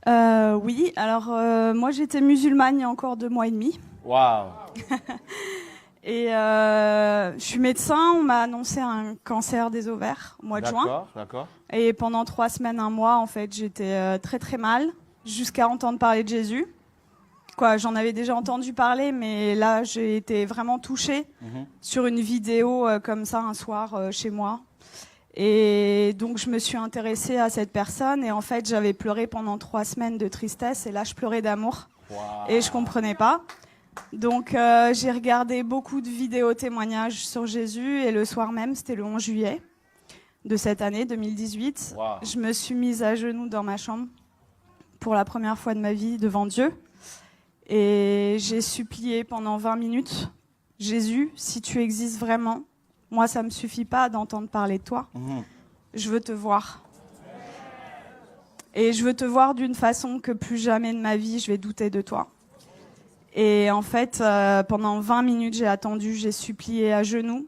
Oui, alors moi j'étais musulmane il y a encore 2 mois et demi. Waouh. Et je suis médecin, on m'a annoncé un cancer des ovaires au mois de juin. D'accord, d'accord. Et pendant 3 semaines, un mois, en fait, j'étais très très mal, jusqu'à entendre parler de Jésus. Quoi, j'en avais déjà entendu parler, mais là j'ai été vraiment touchée sur une vidéo comme ça un soir chez moi. Et donc je me suis intéressée à cette personne et en fait j'avais pleuré pendant 3 semaines de tristesse et là je pleurais d'amour. Wow. Et je comprenais pas. Donc j'ai regardé beaucoup de vidéos témoignages sur Jésus et le soir même, c'était le 11 juillet de cette année 2018, Wow. je me suis mise à genoux dans ma chambre pour la première fois de ma vie devant Dieu et j'ai supplié pendant 20 minutes, Jésus, si tu existes vraiment, moi ça me suffit pas d'entendre parler de toi, je veux te voir. Et je veux te voir d'une façon que plus jamais de ma vie je vais douter de toi. Et en fait, pendant 20 minutes, j'ai attendu, j'ai supplié à genoux.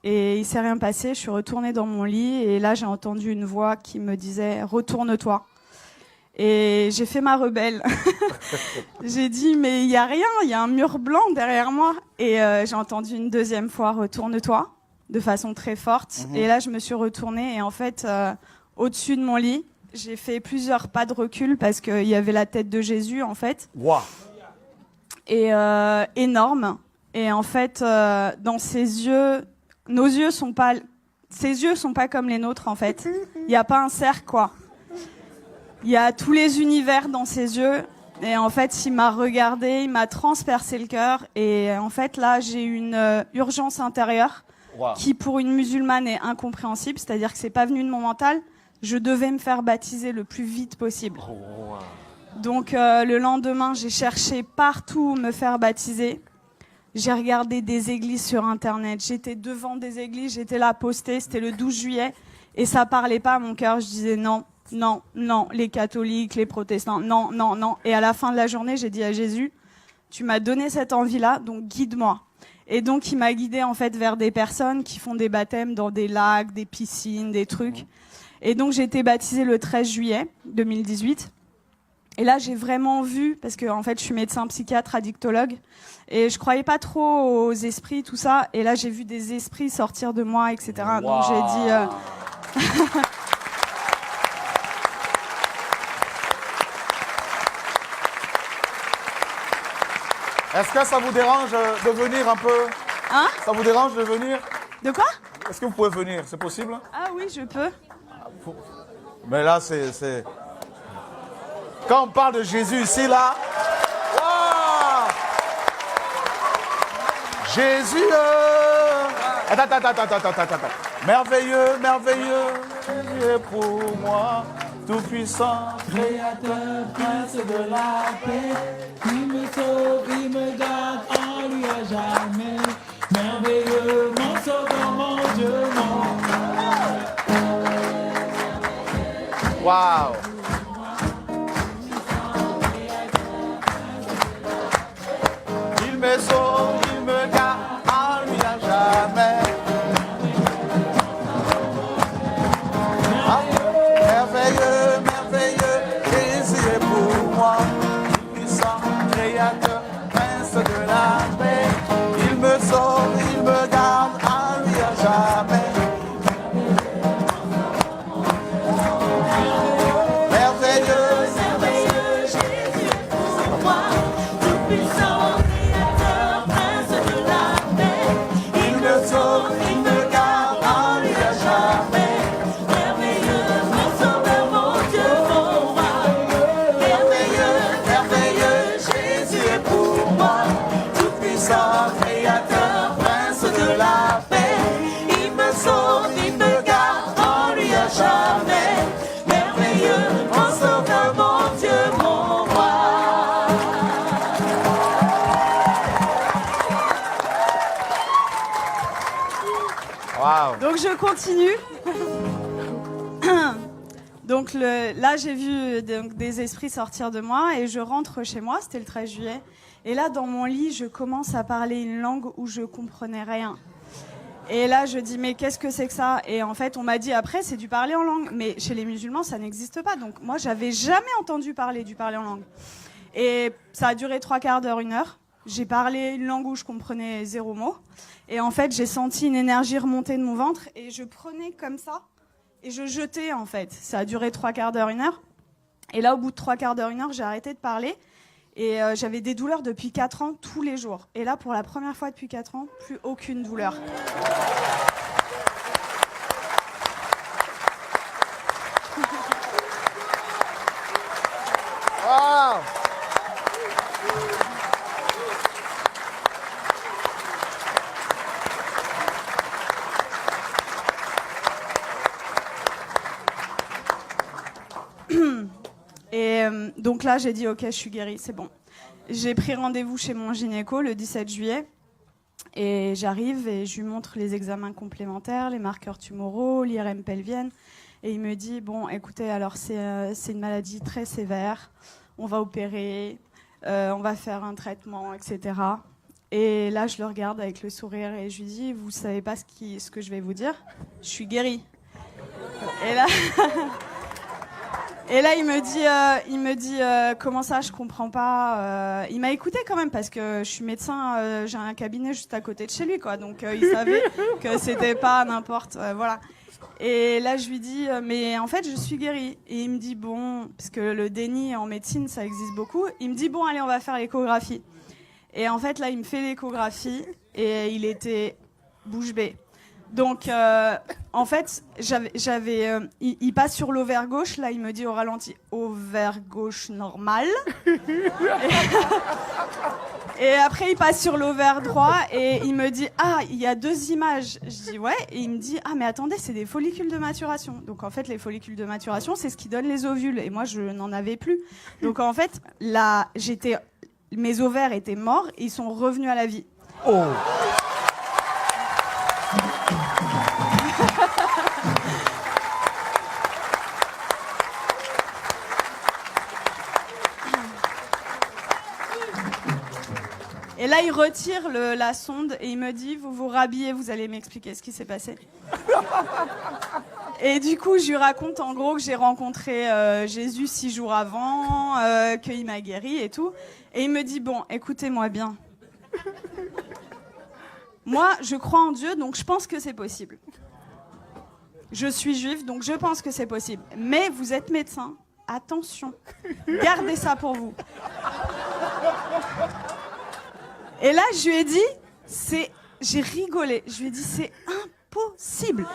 Et il s'est rien passé, je suis retournée dans mon lit. Et là, j'ai entendu une voix qui me disait « Retourne-toi ». Et j'ai fait ma rebelle. J'ai dit « Mais il n'y a rien, il y a un mur blanc derrière moi ». Et j'ai entendu une deuxième fois « Retourne-toi » de façon très forte. Et là, je me suis retournée. Et en fait, au-dessus de mon lit, j'ai fait plusieurs pas de recul parce qu'il y avait la tête de Jésus, en fait. Wow. Et énorme. Et en fait, dans ses yeux, ses yeux sont pas comme les nôtres en fait. Il y a pas un cercle quoi. Il y a tous les univers dans ses yeux. Et en fait, il m'a regardé, il m'a transpercé le cœur. Et en fait, là, j'ai une urgence intérieure Wow. qui, pour une musulmane, est incompréhensible. C'est-à-dire que c'est pas venu de mon mental. Je devais me faire baptiser le plus vite possible. Oh, wow. Donc le lendemain, j'ai cherché partout où me faire baptiser. J'ai regardé des églises sur Internet. J'étais devant des églises, j'étais là postée. C'était le 12 juillet et ça parlait pas à mon cœur. Je disais non, non, non. Les catholiques, les protestants, non, non, non. Et à la fin de la journée, j'ai dit à Jésus, tu m'as donné cette envie-là, donc guide-moi. Et donc il m'a guidée en fait vers des personnes qui font des baptêmes dans des lacs, des piscines, des trucs. Et donc j'ai été baptisée le 13 juillet 2018. Et là, j'ai vraiment vu, parce que en fait, je suis médecin psychiatre, addictologue, et je croyais pas trop aux esprits, tout ça. Et là, j'ai vu des esprits sortir de moi, etc. Wow. Donc j'ai dit. Est-ce que ça vous dérange de venir un peu? Hein? Ça vous dérange de venir? De quoi? Est-ce que vous pouvez venir? C'est possible? Ah oui, je peux. Mais là, c'est... Quand on parle de Jésus ici, là... Wow! Jésus... Attends. Merveilleux, merveilleux, il est pour moi, tout-puissant, Créateur, prince de la paix, il me sauve, il me garde en lui à jamais. Merveilleux, mon sauveur, mon Dieu, mon Wow! Il me sauve, il me garde en lui à jamais. Ah, merveilleux, merveilleux, Jésus est pour moi, puissant, créateur, prince de la paix. Il me sauve, il me garde en lui à jamais. Merveilleux, Merveilleux, Jésus est pour moi, tout-puissant, créateur, prince de la paix. il me sauve, il me garde en lui à jamais. Merveilleux, mon sauveur, mon Dieu, mon roi. Merveilleux, merveilleux, Jésus est pour moi, tout-puissant, créateur, prince de la paix. Il me sauve, il me garde en lui à jamais. Merveilleux, mon sauveur, mon Dieu, mon roi. Wow. Donc je continue. Donc là, j'ai vu des esprits sortir de moi et je rentre chez moi, c'était le 13 juillet. Et là, dans mon lit, je commence à parler une langue où je comprenais rien. Et là, je dis, mais qu'est-ce que c'est que ça? Et en fait, on m'a dit après, c'est du parler en langue. Mais chez les musulmans, ça n'existe pas. Donc moi, j'avais jamais entendu parler du parler en langue. Et ça a duré 3/4 d'heure, 1 heure. J'ai parlé une langue où je comprenais 0 mot. Et en fait, j'ai senti une énergie remonter de mon ventre. Et je prenais comme ça. Et je jetais, en fait. Ça a duré 3/4 d'heure, 1 heure. Et là, au bout de 3/4 d'heure, 1 heure, j'ai arrêté de parler. Et j'avais des douleurs depuis 4 ans, tous les jours. Et là, pour la première fois depuis 4 ans, plus aucune douleur. Wow. Et donc là, j'ai dit, ok, je suis guérie, c'est bon. J'ai pris rendez-vous chez mon gynéco le 17 juillet. Et j'arrive et je lui montre les examens complémentaires, les marqueurs tumoraux, l'IRM pelvienne. Et il me dit, bon, écoutez, alors c'est une maladie très sévère. On va opérer, on va faire un traitement, etc. Et là, je le regarde avec le sourire et je lui dis, vous savez pas ce que je vais vous dire? Je suis guérie. Et là... Et là, il me dit, comment ça, je comprends pas. Il m'a écouté quand même parce que je suis médecin, j'ai un cabinet juste à côté de chez lui, quoi. Donc il savait que c'était pas n'importe, voilà. Et là, je lui dis, mais en fait, je suis guérie. Et il me dit, bon, parce que le déni en médecine, ça existe beaucoup. Il me dit, bon, allez, on va faire l'échographie. Et en fait, là, il me fait l'échographie et il était bouche bée. Donc, en fait, il passe sur l'ovaire gauche. Là, il me dit au ralenti, ovaire gauche normal. Et après, il passe sur l'ovaire droit et il me dit, ah, il y a 2 images. Je dis, ouais. Et il me dit, ah, mais attendez, c'est des follicules de maturation. Donc, en fait, les follicules de maturation, c'est ce qui donne les ovules. Et moi, je n'en avais plus. Donc, en fait, là, mes ovaires étaient morts et ils sont revenus à la vie. Oh. Et là, il retire la sonde et il me dit, vous vous rhabillez, vous allez m'expliquer ce qui s'est passé. Et du coup, je lui raconte en gros que j'ai rencontré Jésus 6 jours avant, qu'il m'a guéri et tout. Et il me dit, bon, écoutez-moi bien. Moi, je crois en Dieu, donc je pense que c'est possible. Je suis juive, donc je pense que c'est possible. Mais vous êtes médecin, attention, gardez ça pour vous. Et là, je lui ai dit, j'ai rigolé. Je lui ai dit, c'est impossible.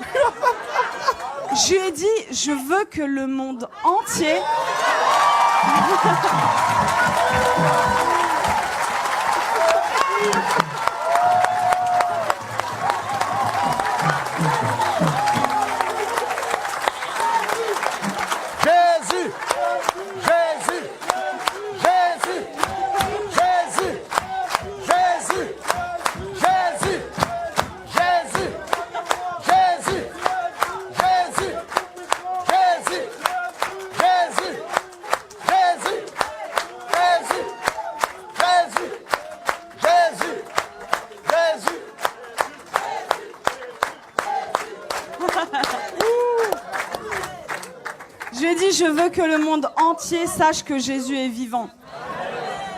Je lui ai dit, je veux que le monde entier... Je lui ai dit, je veux que le monde entier sache que Jésus est vivant.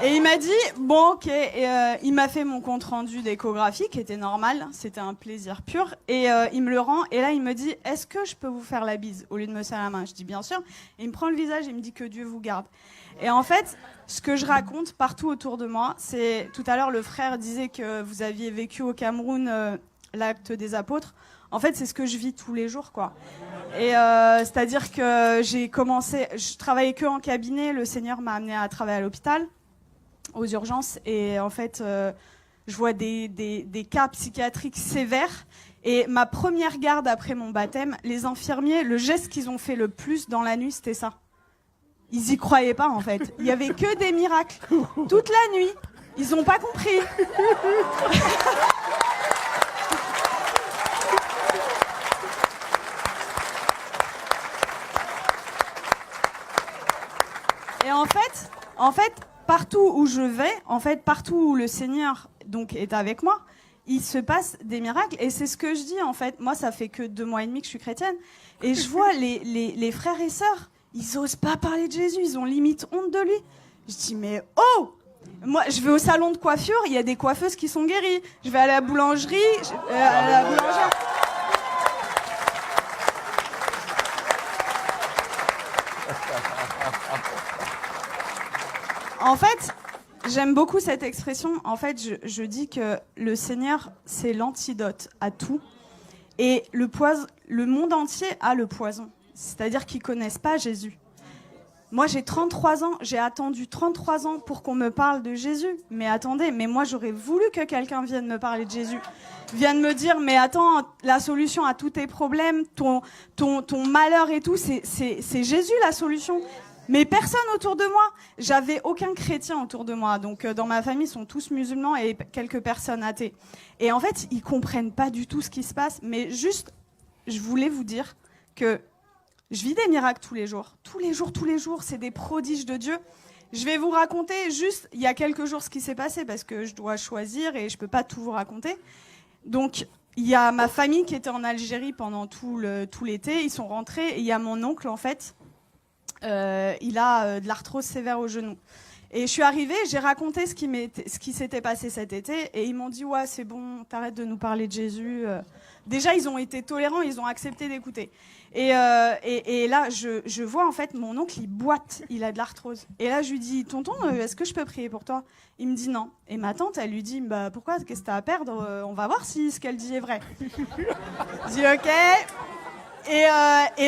Et il m'a dit, bon, ok. Et, il m'a fait mon compte-rendu d'échographie, qui était normal. C'était un plaisir pur. Et il me le rend. Et là, il me dit, est-ce que je peux vous faire la bise au lieu de me serrer la main? Je dis, bien sûr. Et il me prend le visage et il me dit que Dieu vous garde. Et en fait, ce que je raconte partout autour de moi, c'est... Tout à l'heure, le frère disait que vous aviez vécu au Cameroun l'acte des apôtres. En fait, c'est ce que je vis tous les jours, quoi. Et c'est-à-dire que je travaillais que en cabinet. Le Seigneur m'a amené à travailler à l'hôpital, aux urgences. Et en fait, je vois des cas psychiatriques sévères. Et ma première garde après mon baptême, les infirmiers, le geste qu'ils ont fait le plus dans la nuit, c'était ça. Ils y croyaient pas, en fait. Il y avait que des miracles. Toute la nuit. Ils ont pas compris. Et en fait, partout où je vais, partout où le Seigneur donc est avec moi, il se passe des miracles. Et c'est ce que je dis, en fait. Moi, ça fait que 2 mois et demi que je suis chrétienne. Et je vois les frères et sœurs, ils osent pas parler de Jésus. Ils ont limite honte de lui. Je dis, mais oh! Moi, je vais au salon de coiffure, il y a des coiffeuses qui sont guéries. Je vais à la boulangerie, à la boulangère. En fait, j'aime beaucoup cette expression. En fait, je dis que le Seigneur, c'est l'antidote à tout. Et le monde entier a le poison. C'est-à-dire qu'ils ne connaissent pas Jésus. Moi, j'ai 33 ans. J'ai attendu 33 ans pour qu'on me parle de Jésus. Mais attendez, mais moi, j'aurais voulu que quelqu'un vienne me parler de Jésus. Vienne me dire, mais attends, la solution à tous tes problèmes, ton malheur et tout, c'est Jésus la solution. Mais personne autour de moi. J'avais aucun chrétien autour de moi. Donc, dans ma famille, ils sont tous musulmans et quelques personnes athées. Et en fait, ils comprennent pas du tout ce qui se passe. Mais juste, je voulais vous dire que je vis des miracles tous les jours. Tous les jours, c'est des prodiges de Dieu. Je vais vous raconter juste, il y a quelques jours, ce qui s'est passé parce que je dois choisir et je peux pas tout vous raconter. Donc, il y a ma famille qui était en Algérie pendant tout l'été. Ils sont rentrés et il y a mon oncle, en fait. Il a de l'arthrose sévère au genou. Et je suis arrivée, j'ai raconté ce qui s'était passé cet été et ils m'ont dit « Ouais, c'est bon, t'arrêtes de nous parler de Jésus. » Déjà, ils ont été tolérants, ils ont accepté d'écouter. Et là, je vois en fait mon oncle, il boite, il a de l'arthrose. Et là, je lui dis « Tonton, est-ce que je peux prier pour toi ?» Il me dit non. Et ma tante, elle lui dit bah, « Pourquoi? Qu'est-ce que t'as à perdre? On va voir si ce qu'elle dit est vrai. » Je dis « Ok. » Et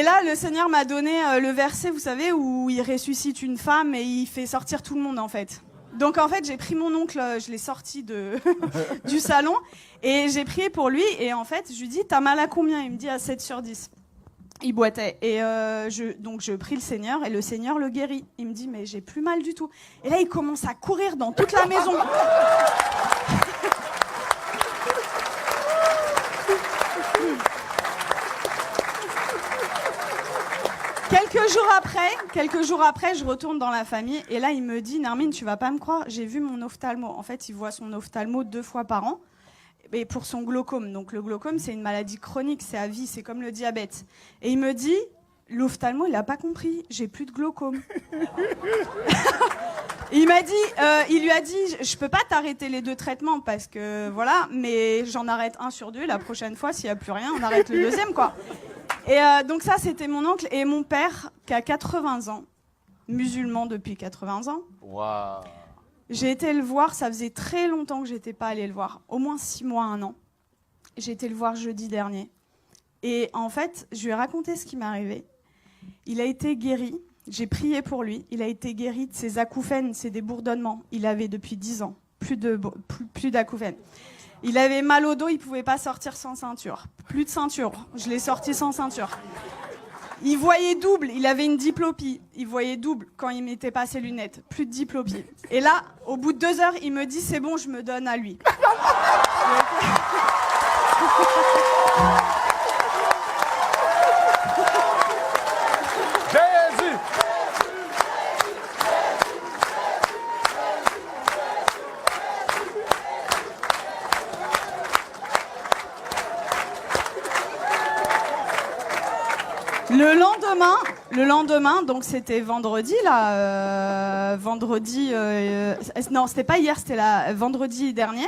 là, le Seigneur m'a donné le verset, vous savez, où il ressuscite une femme et il fait sortir tout le monde, en fait. Donc, en fait, j'ai pris mon oncle, je l'ai sorti du salon et j'ai prié pour lui. Et en fait, je lui dis, t'as mal à combien? Il me dit à 7 sur 10. Il boitait. Et donc, je prie le Seigneur et le Seigneur le guérit. Il me dit, mais j'ai plus mal du tout. Et là, il commence à courir dans toute la maison. Quelques jours après, je retourne dans la famille et là, il me dit « Nermine, tu vas pas me croire, j'ai vu mon ophtalmo. » En fait, il voit son ophtalmo 2 fois par an et pour son glaucome. Donc, le glaucome, c'est une maladie chronique, c'est à vie, c'est comme le diabète. Et il me dit « L'ophtalmo, il a pas compris, j'ai plus de glaucome. » Il lui a dit « Je peux pas t'arrêter les 2 traitements parce que voilà, mais j'en arrête 1 sur 2. La prochaine fois, s'il y a plus rien, on arrête le 2e, quoi. » Et donc ça, c'était mon oncle et mon père qui a 80 ans, musulman depuis 80 ans. Wow. J'ai été le voir, ça faisait très longtemps que j'étais pas allée le voir, au moins 6 mois, 1 an. J'ai été le voir jeudi dernier. Et en fait, je lui ai raconté ce qui m'est arrivé. Il a été guéri, j'ai prié pour lui, il a été guéri de ses acouphènes, c'est des bourdonnements. Il avait depuis 10 ans, plus d'acouphènes. Il avait mal au dos, il pouvait pas sortir sans ceinture. Plus de ceinture, je l'ai sorti sans ceinture. Il voyait double, il avait une diplopie. Il voyait double quand il mettait pas ses lunettes. Plus de diplopie. Et là, au bout de 2 heures, il me dit c'est bon, je me donne à lui. Jésus. Le lendemain, donc c'était vendredi là, non c'était pas hier, c'était vendredi dernier.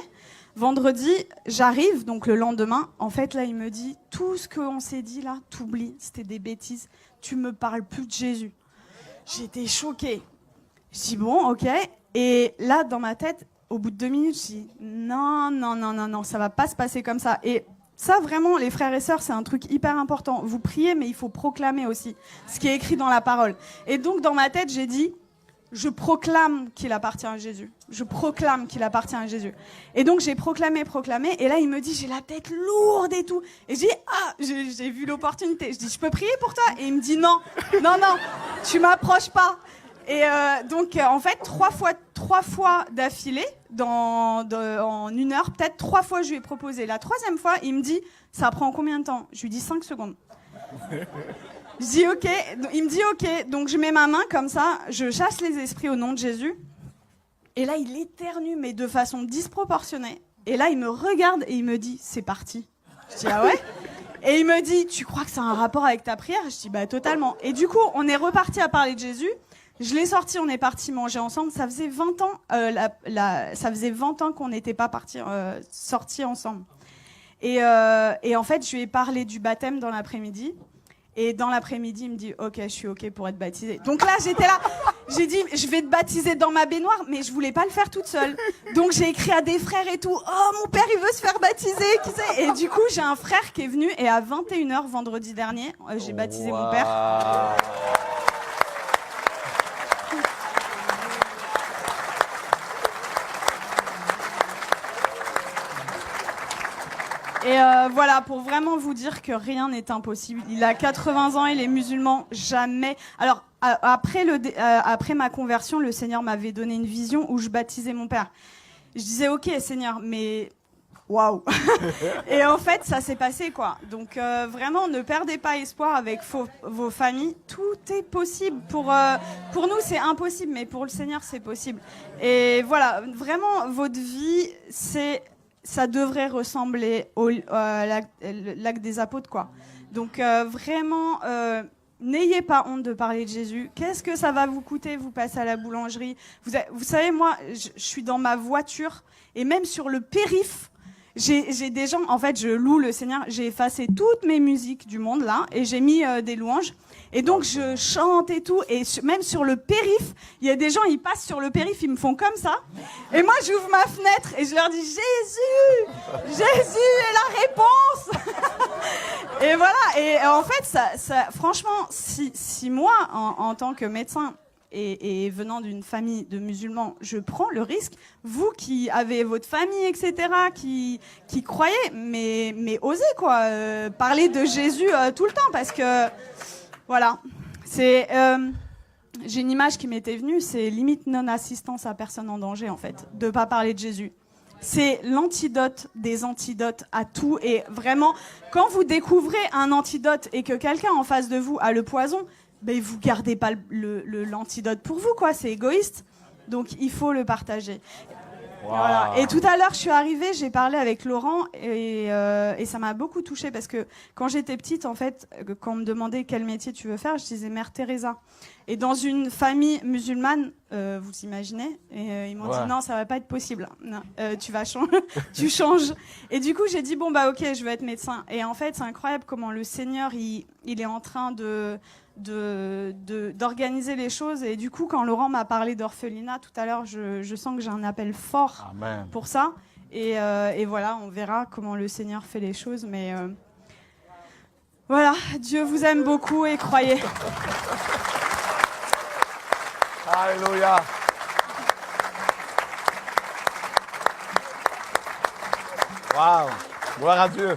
Vendredi, j'arrive, donc le lendemain, en fait là il me dit tout ce qu'on s'est dit là, t'oublies, c'était des bêtises, tu me parles plus de Jésus. J'étais choquée. Je dis bon, ok, et là dans ma tête, au bout de 2 minutes, je dis non, ça va pas se passer comme ça. Et ça, vraiment, les frères et sœurs, c'est un truc hyper important. Vous priez, mais il faut proclamer aussi ce qui est écrit dans la parole. Et donc, dans ma tête, j'ai dit, je proclame qu'il appartient à Jésus. Je proclame qu'il appartient à Jésus. Et donc, j'ai proclamé. Et là, il me dit, j'ai la tête lourde et tout. Et je dis, j'ai vu l'opportunité. Je dis, je peux prier pour toi? Et il me dit, non, tu m'approches pas. Et donc, en fait, 3 fois d'affilée, en 1 heure, peut-être 3 fois, je lui ai proposé. La 3e fois, il me dit, ça prend combien de temps? Je lui dis 5 secondes. Je dis OK. Il me dit OK. Donc, je mets ma main comme ça, je chasse les esprits au nom de Jésus. Et là, il éternue, mais de façon disproportionnée. Et là, il me regarde et il me dit, c'est parti. Je dis, ah ouais? Et il me dit, tu crois que ça a un rapport avec ta prière? Je dis, bah totalement. Et du coup, on est reparti à parler de Jésus. Je l'ai sorti, on est parti manger ensemble. Ça faisait 20 ans, ça faisait 20 ans qu'on n'était pas sortis ensemble. Et en fait, je lui ai parlé du baptême dans l'après-midi. Et dans l'après-midi, il me dit, ok, je suis ok pour être baptisée. Donc là, j'étais là, j'ai dit, je vais te baptiser dans ma baignoire, mais je voulais pas le faire toute seule. Donc j'ai écrit à des frères et tout, oh, mon père, il veut se faire baptiser, qui sait? Et du coup, j'ai un frère qui est venu, et à 21h vendredi dernier, j'ai baptisé mon père. Et voilà, pour vraiment vous dire que rien n'est impossible. Il a 80 ans, il est musulman, jamais. Alors, après ma conversion, le Seigneur m'avait donné une vision où je baptisais mon père. Je disais, ok, Seigneur, mais waouh. Et en fait, ça s'est passé, quoi. Donc, vraiment, ne perdez pas espoir avec vos familles. Tout est possible. Pour nous, c'est impossible, mais pour le Seigneur, c'est possible. Et voilà, vraiment, votre vie, ça devrait ressembler au lac des apôtres, quoi. Donc vraiment, n'ayez pas honte de parler de Jésus. Qu'est-ce que ça va vous coûter? Vous passez à la boulangerie. Vous savez, moi, je suis dans ma voiture et même sur le périph', j'ai des gens, en fait, je loue le Seigneur. J'ai effacé toutes mes musiques du monde, là, et j'ai mis des louanges. Et donc, je chante et tout. Et même sur le périph', il y a des gens, ils passent sur le périph', ils me font comme ça. Et moi, j'ouvre ma fenêtre et je leur dis, Jésus, Jésus est la réponse. Et voilà. Et en fait, franchement, si moi, en tant que médecin, et venant d'une famille de musulmans, je prends le risque, vous qui avez votre famille, etc., qui croyez, mais osez, quoi, parler de Jésus tout le temps, parce que, voilà, j'ai une image qui m'était venue, c'est limite non-assistance à personne en danger, en fait, de pas parler de Jésus. C'est l'antidote des antidotes à tout, et vraiment, quand vous découvrez un antidote et que quelqu'un en face de vous a le poison, ben, vous gardez pas l'antidote pour vous, quoi. C'est égoïste. Donc, il faut le partager. Wow. Voilà. Et tout à l'heure, je suis arrivée, j'ai parlé avec Laurent et ça m'a beaucoup touchée parce que quand j'étais petite, en fait, quand on me demandait quel métier tu veux faire, je disais Mère Teresa. Et dans une famille musulmane, vous imaginez, et ils m'ont dit non, ça va pas être possible. Non, tu vas changer, tu changes. Et du coup, j'ai dit bon bah ok, je veux être médecin. Et en fait, c'est incroyable comment le Seigneur, il est en train d'organiser les choses. Et du coup, quand Laurent m'a parlé d'orphelinat tout à l'heure, je sens que j'ai un appel fort Amen. Pour ça. Et voilà, on verra comment le Seigneur fait les choses. Mais voilà, Dieu vous aime beaucoup et croyez. Alléluia. Waouh, gloire à Dieu.